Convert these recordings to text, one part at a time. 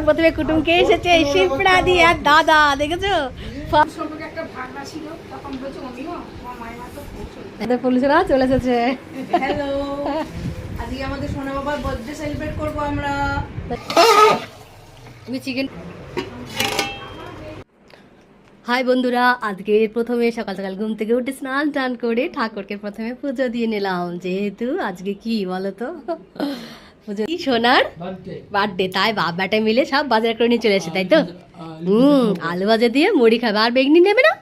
প্রথমে কুটুমকে এসেছে শিপ্রা দি আর দাদা, দেখেছো পুলিশরা চলে এসেছে। হ্যালো, আজকে আমাদের সোনা বাবার বার্থডে সেলিব্রেট করব আমরা। তুমি চিকেন। হাই বন্ধুরা, আজকে প্রথমে সকাল সকাল ঘুম থেকে উঠে স্নান টান করে ঠাকুরকে প্রথমে পুজো দিয়ে নিলাম, যেহেতু আজকে কি বলতো পুজো সোনার বার্থডে, তাই বাপ বেটা মিলে সব বাজার করে নিয়ে চলে এসে, তাই তো আলু ভাজা দিয়ে মুড়ি খাবে। আর বেগনি নেবে না?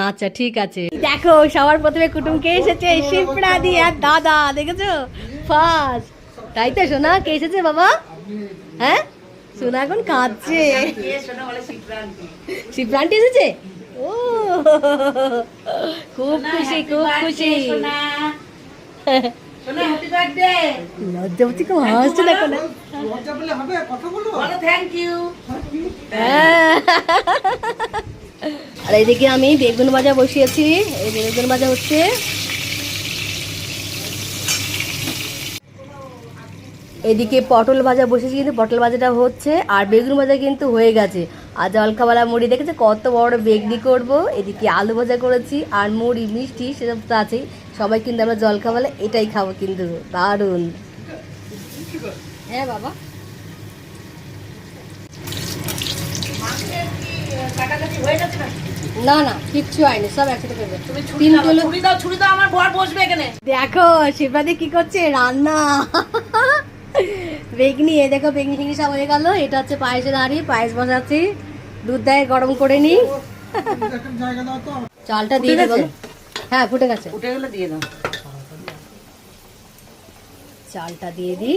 আচ্ছা ঠিক আছে। দেখো সবার প্রথমে কুটুমকে এসেছে শিপ্রা দি আর দাদা, দেখেছো ফার্স্ট, তাই তো সোনা কে এসেছে বাবা? হ্যাঁ সোনা এখন খাচ্ছে। শিপ্রান্টি এসেছে, ও খুব খুশি খুব খুশি। লজ্জাবতী কেউ হাসছে দেখো না। আর এইদিকে আমি বেগুন ভাজা বসিয়েছি, এই বেগুন ভাজা হচ্ছে। এদিকে পটল ভাজা বসেছি, কিন্তু পটল ভাজাটা হচ্ছে, আর বেগুন ভাজা কিন্তু হয়ে গেছে। আর জলখাবালা মুড়ি দেখেছে কত বড় বেগনি করব। এদিকে আলু ভাজা করেছি, আর মুড়ি মিষ্টি সেসব তো আছেই। সবাই কিন্তু আমরা জলখাবালা এটাই খাবো, কিন্তু দারুণ। হ্যাঁ বাবা, না না কিচ্ছু হয়নি, সব একসাথে করবে। দেখো শিবরাদি কি করছে, রান্না বেগনি। এ দেখো বেগনি টিগনি সব হয়ে গেল। এটা হচ্ছে পায়েসের হাঁড়ি, পায়েস বসাচ্ছি, দুধ দেয় গরম করে নি। চালটা দিয়ে দেবো। হ্যাঁ ফুটে গেছে, ফুটে গেলে দিয়ে দাও। চালটা দিয়ে দিই।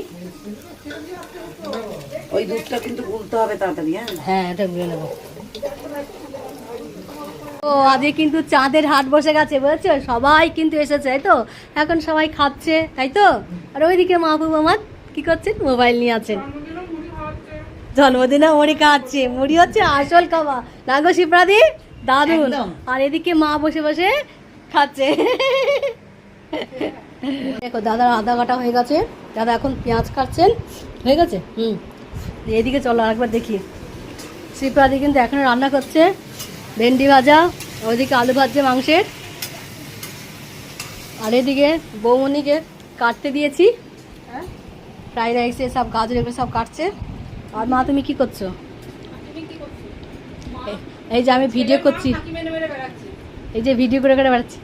ওই দুধটা কিন্তু গুলতে হবে তাড়াতাড়ি। হ্যাঁ এটা গুলে নেবো। ও আজকে কিন্তু চাঁদের হাট বসে গেছে, বুঝেছো? সবাই কিন্তু এসেছে, তাই তো এখন সবাই খাচ্ছে, তাই তো। আর ওইদিকে মাহবুব আমার কি করছেন, মোবাইল নিয়ে আছেন। জন্মদিনে মুড়ি খাচ্ছে, মুড়ি হচ্ছে আসল খাওয়া না গো শিপ্রাদি, দারুন। আর এদিকে মা বসে বসে খাচ্ছে। দেখো দাদার আদা কাটা হয়ে গেছে, দাদা এখন পেঁয়াজ কাটছেন, হয়ে গেছে। এদিকে চলো আরেকবার দেখি। শিপ্রাদি কিন্তু এখন রান্না করছে, ভেন্ডি ভাজা, ওইদিকে আলু ভাজছে মাংসের। আর এদিকে বৌমনিকে কাটতে দিয়েছি, ফ্রাইড রাইসে সব গাজর এগুলো সব কাটছে। আর মা তুমি কি করছো? এই যে আমি ভিডিও করছি, এই যে ভিডিও করে করে বেড়াচ্ছি।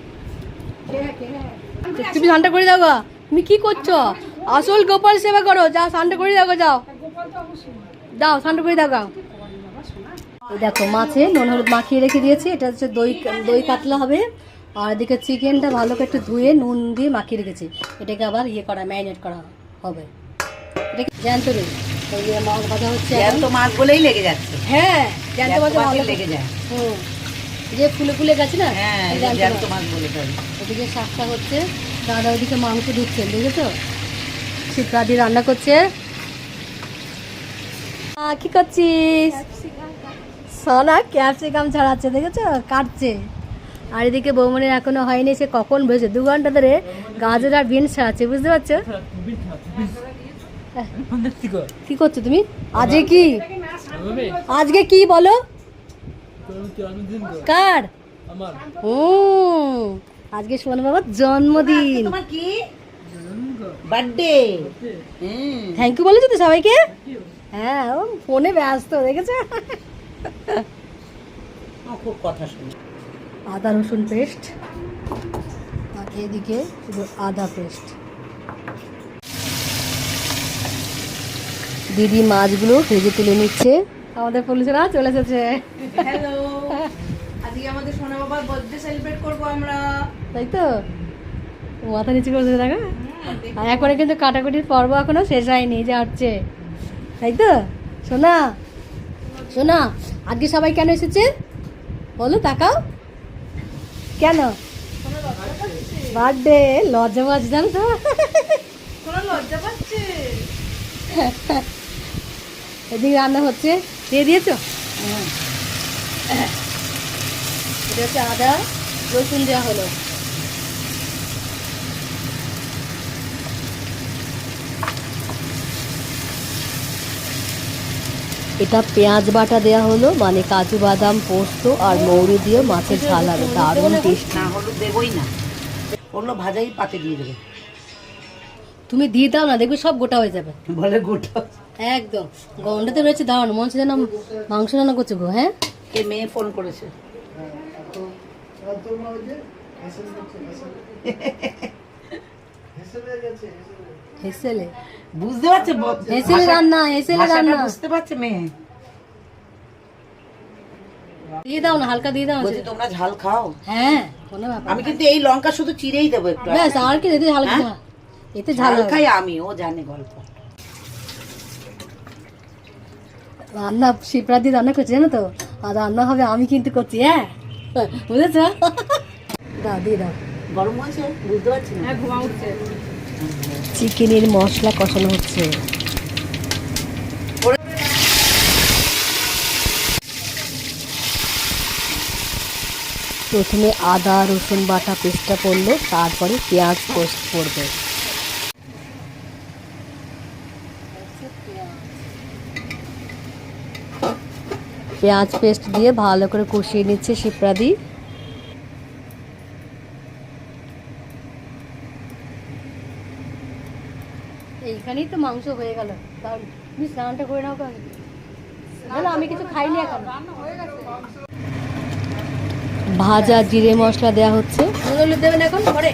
তুমি স্নানটা করে দাও গো, তুমি কি করছো? আসল গোপাল সেবা করো, যাও স্নানটা করে দাও গো, যাও যাও স্নানটা করে দাও গা। দেখো মাছে নুন হলুদ মাখিয়ে রেখে দিয়েছি, এটা হচ্ছে দই দই কাতলা হবে। আর এদিকে চিকেনটা ভালো করে একটু ধুয়ে নুন দিয়ে মাখিয়ে রেখেছি, এটাকে আবার করা ম্যারিনেট করা হবে। এটাকে জ্যান্ত নেই, মাছ ভাজা হচ্ছে, জ্যান্ত মাছ বলেই লেগে যাচ্ছে। হ্যাঁ জ্যান্ত মাছ লেগে যায়, যে ফুলে ফুলে গেছে না, জ্যান্ত মাছ বলে। ওদিকে শাকটা হচ্ছে, দাদা ওদিকে মাংস দিচ্ছেন, দেখেছো? শিপ্রাদি রান্না করছে। কি করছিস? সোনা ক্যাপসিকাম ছাড়াচ্ছে, দেখেছো কাটছে। আর এদিকে বৌমনের এখনো হয়নি, সে কখন বসে 2 ঘন্টা ধরে গাজর আর বিনস ছাড়াচ্ছে, বুঝতে পারছো? কি করছো তুমি আজকে? কি আজকে কি বলো? কার? আজকে সোনা বাবার জন্মদিন, বার্থডে। থ্যাংক ইউ বলেছো তো সবাইকে? হ্যাঁ ও ফোনে ব্যস্ত, দেখেছো? খুব কথা শুনি। আদা রসুন পেস্ট, আর এদিকে আদা পেস্ট। দিদি মাছগুলো ভেজে তুলে নিচ্ছে, আমাদের পুলিশরা চলে এসেছে। হ্যালো, আজকে আমাদের সোনা বাবার বার্থডে সেলিব্রেট করব আমরা, তাই তো মাথা নিচে করছে দেখো। আর একবারে কিন্তু কাটাকুটির পর্ব এখনো শেষ হয়নি, যা হচ্ছে, তাই তো সোনা? সোনা আজকে সবাই কেন এসেছে বলো, তাকাও কেন? বার্থডে। লজ্জা পাচ্ছে জানো তো, লজ্জা পাচ্ছে। এদিকে রান্না হচ্ছে, দিয়ে দিয়েছো? এটা হচ্ছে আদা রসুন দেওয়া হলো। এটা পেঁয়াজ বাটা দেওয়া হলো, মানে কাজু বাদাম পোস্ত আর মৌরি দিয়ে মাছের ঝাল হবে, দারুণ টেস্ট। না হলুদ দেবই না, ওগুলো ভাজাই পাতে দিয়ে দেবে। তুমি দিয়ে দাও না, দেখবে সব গোটা হয়ে যাবে। বলে গোটা একদম গন্ধতে রয়েছে, দাঁড়ানো মনে হচ্ছে যেন মাংস রান্না করছো গো। হ্যাঁ, কে মেয়ে ফোন করেছে? হেসেলে বুঝতে পারছে? হেসেলে রান্না, হেসেলে রান্না বুঝতে পারছে মেয়ে? দিয়ে দাও না, হালকা দিয়ে দাও। বলছি তোমরা ঝাল খাও? হ্যাঁ, কোনো ব্যাপার আমি কিন্তু এই লঙ্কা শুধু চিড়েই দেবো একটু। ব্যাস, আর কি এতে ঝাল খাওয়া, এতে ঝাল ঝাল হবে। খাই আমি, ও জানে গল্প। রান্না শিপ্রা দিয়ে রান্না করছে জানো তো, আর রান্না হবে আমি কিন্তু করছি। হ্যাঁ, বুঝেছো? দাও, দিয়ে দাও। গরম হয়েছে বুঝতে পারছি না। ধোঁয়া উঠছে। চিকেনের মশলা কষানো হচ্ছে। প্রথমে আদা রসুন বাটা পেস্টটা পড়লো, তারপরে পেঁয়াজ পোস্ট পড়বে। পেঁয়াজ পেস্ট দিয়ে ভালো করে কষিয়ে নিচ্ছে শিপ্রাদি। এইখানেই তো মাংস হয়ে গেল। তার তুমি স্নানটা করে নাও কেন? না, আমি কিছু খাইনি এখন। ভাজা জিরে মশলা দেওয়া হচ্ছে। হলুদ দেবেন এখন পরে?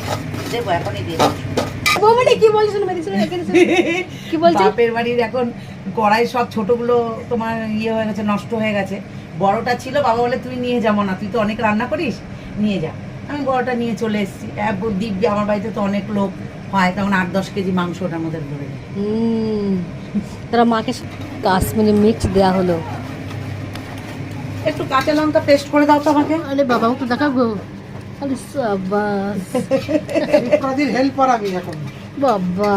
দেবো, এখনই দিয়ে দেবো। বৌমাটি কি বলছো? কি বলছো? বাপের বাড়ির এখন কড়াই সব ছোটগুলো তোমার ইয়ে হয়ে গেছে, নষ্ট হয়ে গেছে। বড়টা ছিল, বাবা বলে তুই নিয়ে যাবো না, তুই তো অনেক রান্না করিস, নিয়ে যা। আমি বড়টা নিয়ে চলে এসেছি। দিব্যি আমার বাড়িতে তো অনেক লোক হয়, তখন 8-10 কেজি মাংস ওটার মধ্যে ধরে যায়। তারা মাকে কাশ্মীরি মিক্স দেওয়া হলো। একটু কাঁচা লঙ্কা পেস্ট করে দাও তো আমাকে। আরে বাবা, একটু দেখাবো। আরে সাবাস, প্রদীপ হেল্পার আমি এখন। বাবা,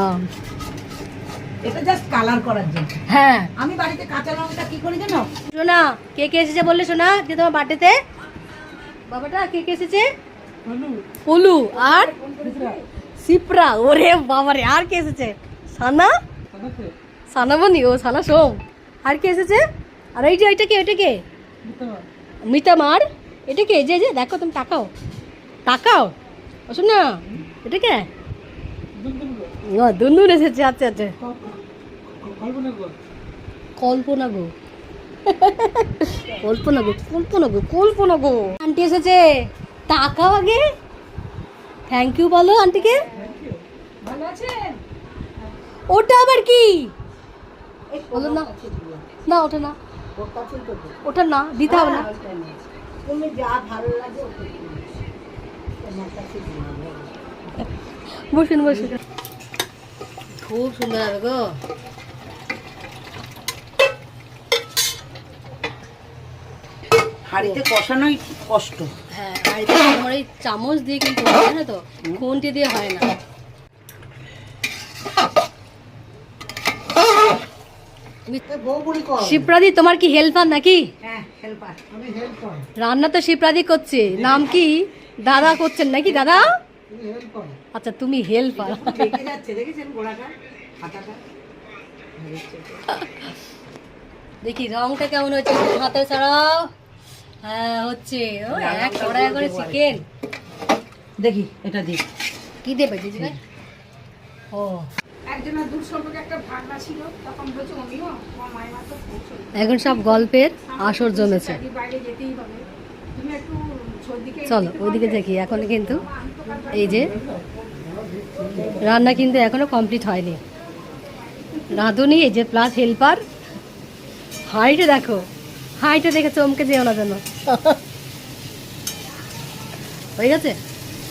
এটা জাস্ট কালার করার জন্য। হ্যাঁ, আমি বাড়িতে কাঁচা লঙ্কা কি করি জানো? সোনা কে কে এসেছে বললে? সোনা যে তোমার বার্থডেতে বাবাটা কে কে এসেছে? পলু আর সিপ্রা। ওরে বাবারে, আর কে এসেছে? সানা, সানামণি, ও সানা সোম। আর কে এসেছে? আর এই যে এটা কে? এটা কে? মিতামার। এটা কে? যে যে দেখো, তুমি তাকাও, তাকাও। ও শোনা, এটা কে? দুন্দুন এসেছে। আচ্ছা আচ্ছা, কল্পনা গো, কল্পনা গো, কল্পনা গো, কল্পনা গো। আন্টি এসেছে, তাকাও আগে, থ্যাংক ইউ বলো আন্টিকে। ভালো আছেন? ওটা আবার কি? বলো না, না ওটা না, ওটা না, দিতে হবে না। তুমি যা ভালো লাগে বসুন বসুন, খুব সুন্দর হবে গো। হাঁড়িতে কষানোই কষ্ট। হ্যাঁ, আর এটা আমার এই চামচ দিয়ে কিন্তু হয় না, তো খুন্তি দিয়ে হয় না। শিপ্রাদি তোমার কি হেল্পার নাকি? হ্যাঁ, হেল্পার। আমি হেল্পার। রান্না তো শিপ্রাদি করছে, নাম কি? দাদা করছেন নাকি? দাদা, আচ্ছা তুমি হেল্পার। লেগে যাচ্ছে, দেখেছেন গোড়াটা, হাতাটা? দেখি রংটা কেমন হচ্ছে, হাতে ছাড়াও। হ্যাঁ হচ্ছে, ও এক কড়াই করে চিকেন। দেখি এটা দিই। কি দেবে দিদি? ও, একজনের দূর সম্পর্কে একটা ভাগনা ছিল, তখন বলছে আমিও আমার মায়ের মাথা পৌঁছল। এখন সব গল্পের আসর জমেছে। বাইরে যেতেই হবে, তুমি একটু ছোটদিকে চলো ওইদিকে দেখি। এখন কিন্তু এই যে রান্না কিন্তু এখনো কমপ্লিট হয়নি। রাঁধুনি এই যে প্লাস হেল্পার। হাইটে দেখো, হাইটে দেখে চমকে যেও না যেন। হয়ে গেছে।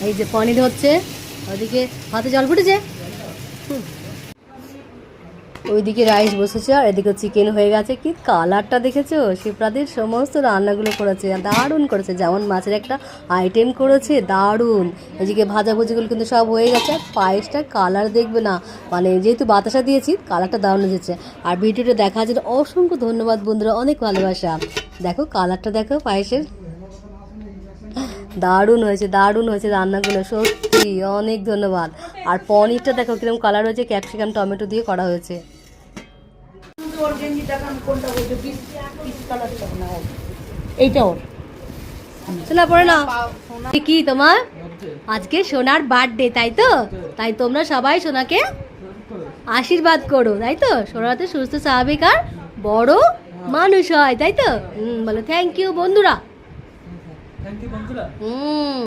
এই যে পনির হচ্ছে, ওইদিকে হাতে জল ফুটেছে, ওইদিকে রাইস বসেছে, আর এদিকে চিকেন হয়ে গেছে। কি কালারটা দেখেছো? শিপ্রাদির সমস্ত রান্নাগুলো করেছে, দারুণ করেছে। যেমন মাছের একটা আইটেম করেছে, দারুণ। এদিকে ভাজাভুজিগুলো কিন্তু সব হয়ে গেছে। আর পায়েসটার কালার দেখবে না, মানে যেহেতু বাতাসা দিয়েছি, কালারটা দারুণ এসেছে। আর ভিডিওটা দেখার জন্য অসংখ্য ধন্যবাদ বন্ধুরা, অনেক ভালোবাসা। দেখো কালারটা দেখো পায়েসের, দারুণ হয়েছে, দারুণ হয়েছে রান্নাগুলো, সত্যি অনেক ধন্যবাদ। আর পনিরটা দেখো কিরকম কালার হয়েছে, ক্যাপসিকাম টমেটো দিয়ে করা হয়েছে। তুই ওর গেঞ্জি দেখান কোনটা বলছো, পিস পিস কালারটা না ওর। এইটা ওর। সোনা পড়ে না কি তোমার আজকে সোনার বার্থডে তাই তো, তাই তোমরা সবাই সোনাকে আশীর্বাদ করো তাই তো, সোনাতে সুস্থ স্বাভাবিক আর বড় মানুষ হয় তাই তো। বলো থ্যাংক ইউ বন্ধুরা। হুম।